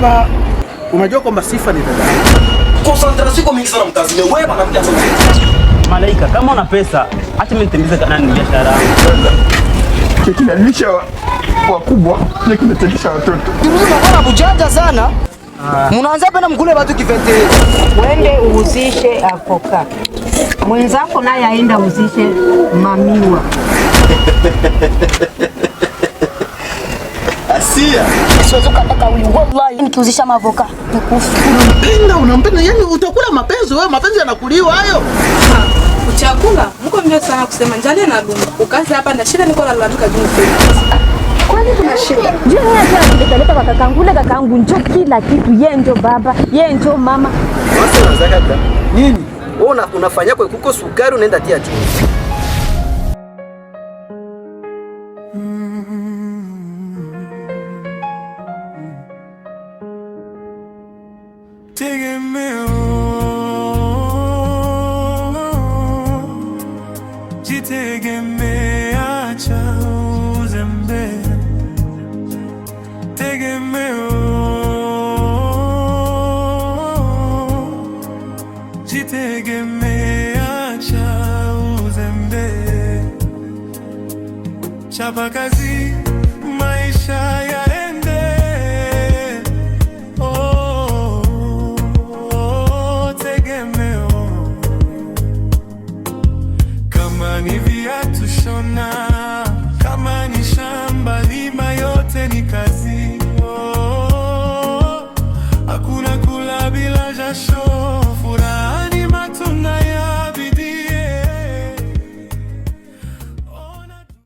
Hapa unajua kwamba Sifa ni dada. Concentration kwa mingi sana mkazi. Wewe bana mtia sana. Malaika, kama una pesa, acha mimi nitembeze kana ni biashara yangu. Kinalisha wakubwa, kinatalisha watoto. Kiruzi mnakuwa bujanja sana. Mnaanza pena mkule watu kivete. Wende uhusishe avoka. Mwenzako naye aenda uhusishe mamiwa. Asia. Siwezi kutaka huyu wallahi nikiuzisha mavoka nikufa. Unampenda yani utakula mapenzi wewe, mapenzi yanakuliwa hayo. Uchakula mko mbio sana kusema njale na lungu. Ukazi hapa na shida niko lalamika juu kwa. Kwani kuna shida? Njoo ni hata kuleta kwa kakangu, ule kakangu njoo kila kitu, yeye njoo baba, yeye njoo mama. Sasa unazaka nini? Wewe unafanya kwa kuko sukari unaenda tia tu. Jitegemea cha uzembe. Tegemeo. Jitegemea cha uzembe. Chapa kazi maisha